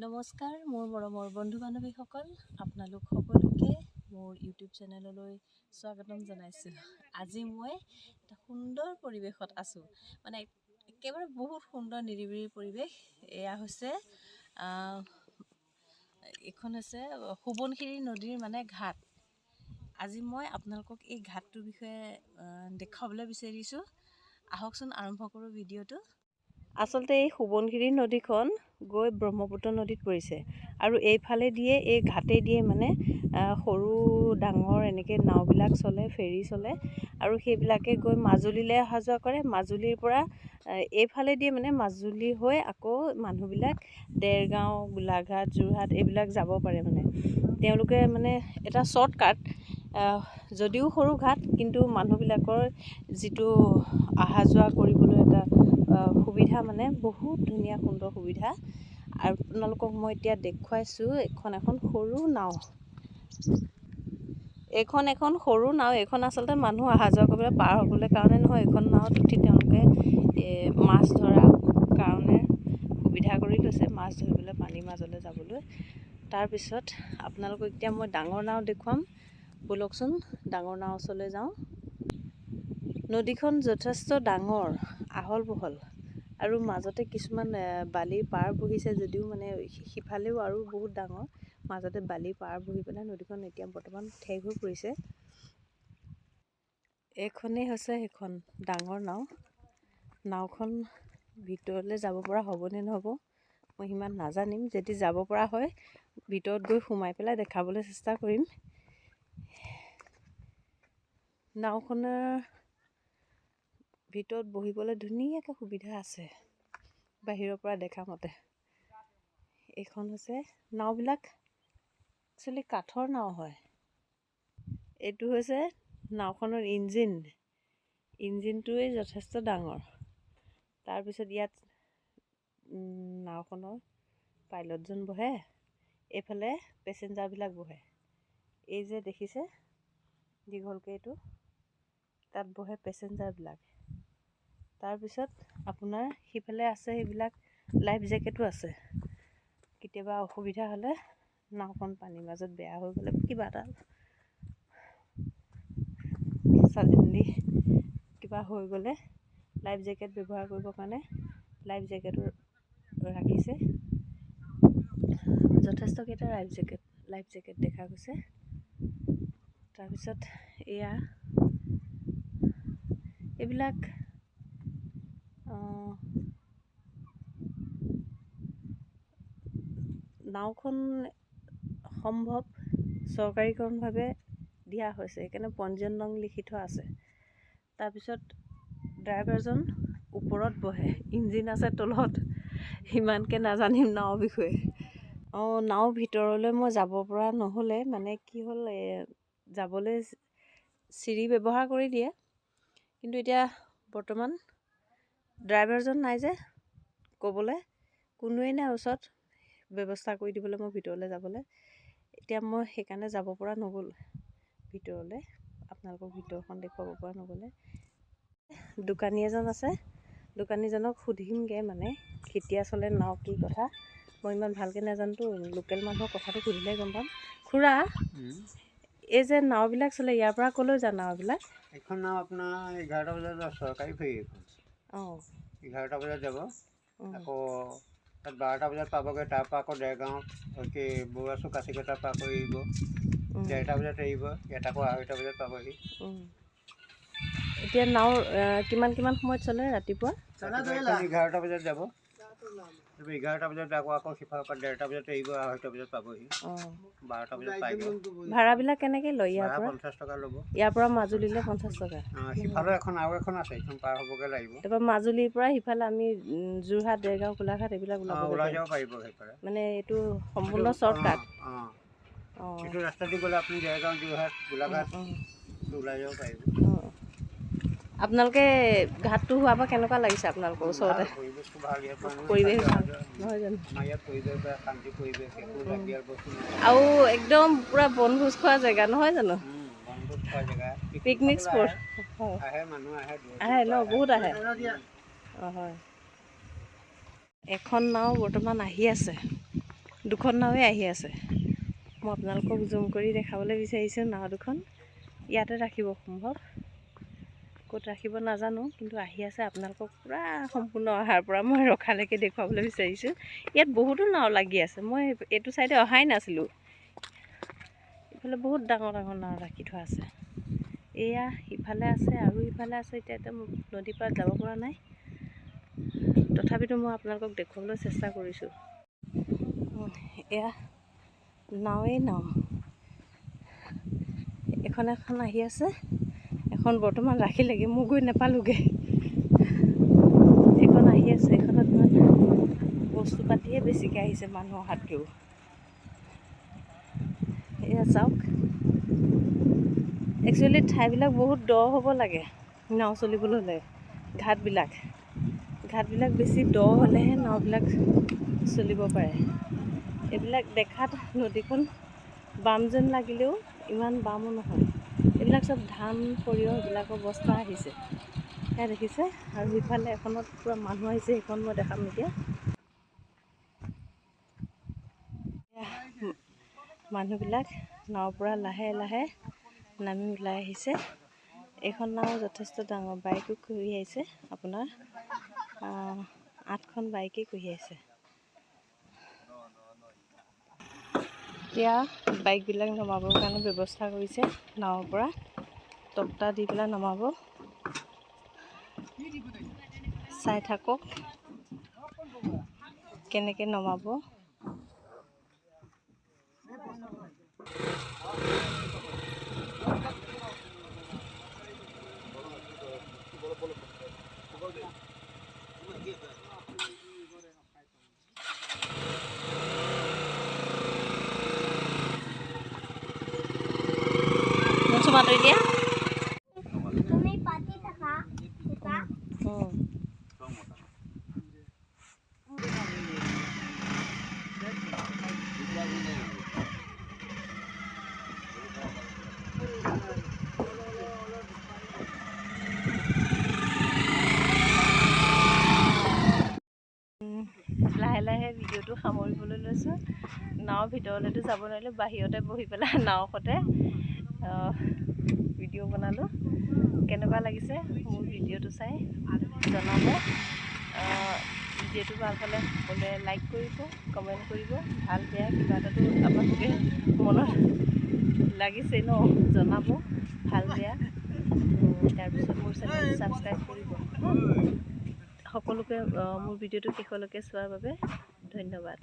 নমস্কাৰ মোৰ মৰমৰ বন্ধু বান্ধৱীসকল, আপোনালোক সকলোকে মোৰ ইউটিউব চেনেললৈ স্বাগতম জনাইছোঁ। আজি মই এটা সুন্দৰ পৰিৱেশত আছোঁ, মানে একেবাৰে বহুত সুন্দৰ নিৰিবিলি পৰিৱেশ। এয়া হৈছে এইখন হৈছে সোৱণশিৰি নদীৰ ঘাট। আজি মই আপোনালোকক এই ঘাটটোৰ বিষয়ে দেখুৱাবলৈ বিচাৰিছোঁ। আহকচোন আৰম্ভ কৰোঁ ভিডিঅ'টো। আচলতে এই সোৱণশিৰি নদীখন গৈ ব্ৰহ্মপুত্ৰ নদীত পৰিছে আৰু এইফালে দিয়ে এই ঘাটে দিয়ে সৰু ডাঙৰ এনেকৈ নাওবিলাক চলে, ফেৰী চলে আৰু সেইবিলাকে গৈ মাজুলীলৈ অহা যোৱা কৰে। মাজুলীৰ পৰা এইফালে দিয়ে মাজুলী হৈ আকৌ মানুহবিলাক দেৰগাঁও, গোলাঘাট, যোৰহাট এইবিলাক যাব পাৰে। তেওঁলোকে এটা শ্বৰ্টকাট, যদিও সৰু ঘাট কিন্তু মানুহবিলাকৰ যিটো অহা যোৱা কৰিবলৈ এটা সুবিধা, বহুত ধুনীয়া সুন্দৰ সুবিধা। আৰু আপোনালোকক মই এতিয়া দেখুৱাইছোঁ এখন সৰু নাও। এইখন এখন সৰু নাও। এইখন আচলতে মানুহ অহা যোৱা কৰিবলৈ পাৰ হ'বলৈ কাৰণে নহয়, এইখন নাৱত উঠি তেওঁলোকে মাছ ধৰাৰ কাৰণে সুবিধা কৰি লৈছে, মাছ ধৰিবলৈ পানীৰ মাজলৈ যাবলৈ। তাৰপিছত আপোনালোকক এতিয়া মই ডাঙৰ নাও দেখুৱাম, ব'লকচোন ডাঙৰ নাও ওচৰলৈ যাওঁ। নদীখন যথেষ্ট ডাঙৰ, আহল বহল আৰু মাজতে কিছুমান বালিৰ পাৰ বহিছে, যদিও সিফালেও আৰু বহুত ডাঙৰ। মাজতে বালিৰ পাৰ বহি পেলাই নদীখন এতিয়া বৰ্তমান ঠেক হৈ পৰিছে। এইখনেই হৈছে সেইখন ডাঙৰ নাও। নাওখন ভিতৰলৈ যাব পৰা হ'বনে নহ'ব মই সিমান নাজানিম। যদি যাব পৰা হয় ভিতৰত গৈ সোমাই পেলাই দেখাবলৈ চেষ্টা কৰিম। নাওখনৰ ভিতৰত বহিবলৈ ধুনীয়াকৈ সুবিধা আছে বাহিৰৰ পৰা দেখা মতে। এইখন হৈছে নাওবিলাক একচুৱেলি কাঠৰ নাও হয়। এইটো হৈছে নাওখনৰ ইঞ্জিনটোৱে যথেষ্ট ডাঙৰ। তাৰপিছত ইয়াত নাওখনৰ পাইলটজন বহে, এইফালে পেছেঞ্জাৰবিলাক বহে। এই যে দেখিছে দীঘলকৈ এইটো, তাত বহে পেছেঞ্জাৰবিলাক। তাৰপিছত আপোনাৰ সিফালে আছে সেইবিলাক লাইফ জেকেটো আছে। কেতিয়াবা অসুবিধা হ'লে, নাওখন পানীৰ মাজত বেয়া হৈ গ'লে, কিবা এটা ছাডেনলি কিবা হৈ গ'লে লাইফ জেকেট ব্যৱহাৰ কৰিবৰ কাৰণে লাইফ জেকেটো ৰাখিছে। যথেষ্টকেইটা লাইফ জেকেট দেখা গৈছে। তাৰপিছত এইবিলাক নাওখন সম্ভৱ চৰকাৰীকৰণভাৱে দিয়া হৈছে, সেইকাৰণে পঞ্জীয়ন নং লিখি থোৱা আছে। তাৰপিছত ড্ৰাইভাৰজন ওপৰত বহে, ইঞ্জিন আছে তলত। সিমানকৈ নাজানিম নাওৰ বিষয়ে। নাও ভিতৰলৈ মই যাব পৰা নহ'লে, কি হ'ল, যাবলৈ চিৰি ব্যৱহাৰ কৰি দিয়ে। কিন্তু এতিয়া বৰ্তমান ড্ৰাইভাৰজন নাই যে, ক'বলৈ কোনোৱেই নাই ওচৰত ব্যৱস্থা কৰি দিবলৈ মই ভিতৰলৈ যাবলৈ। এতিয়া মই সেইকাৰণে যাব পৰা নগ'ল ভিতৰলৈ, আপোনালোকক ভিতৰখন দেখুৱাব পৰা নগ'লে। দোকানী এজন আছে, দোকানীজনক সুধিমগৈ কেতিয়া চলে নাও, কি কথা। মই ইমান ভালকৈ নাজানোতো, লোকেল মানুহৰ কথাটো সুধিলে গম পাম। খুৰা, এই যে নাওবিলাক চলে, ইয়াৰ পৰা ক'লৈ যায় নাওবিলাক? এখন নাও আপোনাৰ 11টা বজাত চৰকাৰী ফেৰী এখন। 11টা বজাত যাব, আকৌ তাত 12টা বজাত পাবগৈ। তাৰপৰা আকৌ দেৰগাঁও বৰুৱাচুক কাছিকটাৰ পৰা আকৌ এৰিব, 1:30টা বজাত এৰিব। ইয়াত আকৌ 2:30টা বজাত পাবহি। এতিয়া নাও কিমান সময়ত চলে? ৰাতিপুৱা 11টা বজাত যাব, 11টা বজাত আকৌ সিফালৰ পৰা 1:30টা বজাত এৰিব, 2:30টা বজাত পাবহি। 12টা বজাত পাই গ'ল। ভাড়াবিলাক কেনেকৈ লয়? ইয়াৰ পৰা 50 টকা ল'ব। ইয়াৰ পৰা মাজুলীলৈ 50 টকা। সিফালে আৰু এখন আছে, সেইখন পাৰ হ'বগৈ লাগিব। তাৰপৰা মাজুলীৰ পৰা সিফালে আমি যোৰহাট, দেৰগাঁও, গোলাঘাট এইবিলাক ওলাই যাব পাৰিব সেইফালে। এইটো সম্পূৰ্ণ শ্বৰ্টকাট। এইটো ৰাস্তা দি গ'লে আপুনি দেৰগাঁও, যোৰহাট, গোলাঘাট ওলাই যাব পাৰিব। আপোনালোকে ঘাটটো হোৱাৰ পৰা কেনেকুৱা লাগিছে আপোনালোকৰ ওচৰতে? পৰিৱেশটো ভাল, পৰিৱেশ ভাল নহয় জানো? আমাৰ ইয়াত পৰিৱেশ শান্তি পৰিৱেশ, একো লাগীয়াল বস্তু নাই। আৰু একদম পূৰা বনভোজ খোৱা জেগা নহয় জানো? বনভোজ খোৱা জেগা, পিকনিক স্পট। মানুহ আহে ন, বহুত আহে। হয়। এখন নাও বৰ্তমান আহি আছে। দুখন নাৱে আহি আছে। মই আপোনালোকক জুম কৰি দেখাবলৈ বিচাৰিছোঁ নাও দুখন। ইয়াতে ৰাখিব সম্ভৱ, ক'ত ৰাখিব নাজানো, কিন্তু আহি আছে। আপোনালোকক পূৰা সম্পূৰ্ণ অহাৰ পৰা মই ৰখালৈকে দেখুৱাবলৈ বিচাৰিছোঁ। ইয়াত বহুতো নাও লাগি আছে, মই এইটো চাইডে অহাই নাছিলোঁ। ইফালে বহুত ডাঙৰ ডাঙৰ নাও ৰাখি থোৱা আছে। এয়া ইফালে আছে আৰু ইফালে আছে। এতিয়া নদীৰ পাৰত যাব পৰা নাই, তথাপিতো মই আপোনালোকক দেখুৱাবলৈ চেষ্টা কৰিছোঁ। এয়া নাৱেই নাও, এখন এখন আহি আছে, এখন বৰ্তমান ৰাখিলেগৈ, মই গৈ নাপালোঁগৈ। এখন আহি আছে, এখনত ইমান বস্তু পাতিহে বেছিকৈ আহিছে মানুহ অহাতকৈও। এয়া চাওক, একচুৱেলি ঠাইবিলাক বহুত দ হ'ব লাগে নাও চলিবলৈ হ'লে। ঘাটবিলাক বেছি দ হ'লেহে নাওবিলাক চলিব পাৰে। এইবিলাক দেখাত নদীখন বাম যেন লাগিলেও ইমান বামো নহয়। এইবিলাক চব ধান সৰিয়হ এইবিলাকৰ বস্তা আহিছে, সেয়া দেখিছে। আৰু সিফালে এখনত পূৰা মানুহ আহিছে, সেইখন মই দেখাম এতিয়া। মানুহবিলাক নাৱৰ পৰা লাহে লাহে নামি ওলাই আহিছে। এইখন নাও যথেষ্ট ডাঙৰ, বাইকো কঢ়িয়াইছে। আপোনাৰ 8খন বাইকেই কঢ়িয়াইছে। এতিয়া বাইকবিলাক নমাবৰ কাৰণে ব্যৱস্থা কৰিছে নাৱৰ পৰা, তক্তা দি পেলাই নমাব। চাই থাকক কেনেকৈ নমাব। মাতৰি দিয়া। লাহে লাহে ভিডিঅ'টো সামৰিবলৈ লৈছোঁ। নাৱৰ ভিতৰলৈতো যাব নোৱাৰিলোঁ, বাহিৰতে বহি পেলাই নাওখতে ভিডিঅ' বনালোঁ। কেনেকুৱা লাগিছে মোৰ ভিডিঅ'টো চাই জনাব। ভিডিঅ'টো ভাল পালে সকলোৱে লাইক কৰিব, কমেণ্ট কৰিব। ভাল বেয়া কিবা এটাতো আপোনালোকে মনত লাগিছে ন, জনাব ভাল বেয়া। তাৰপিছত মোৰ চেনেলটো ছাবস্ক্ৰাইব কৰিব। সকলোকে মোৰ ভিডিঅ'টো শেষলৈকে চোৱাৰ বাবে ধন্যবাদ।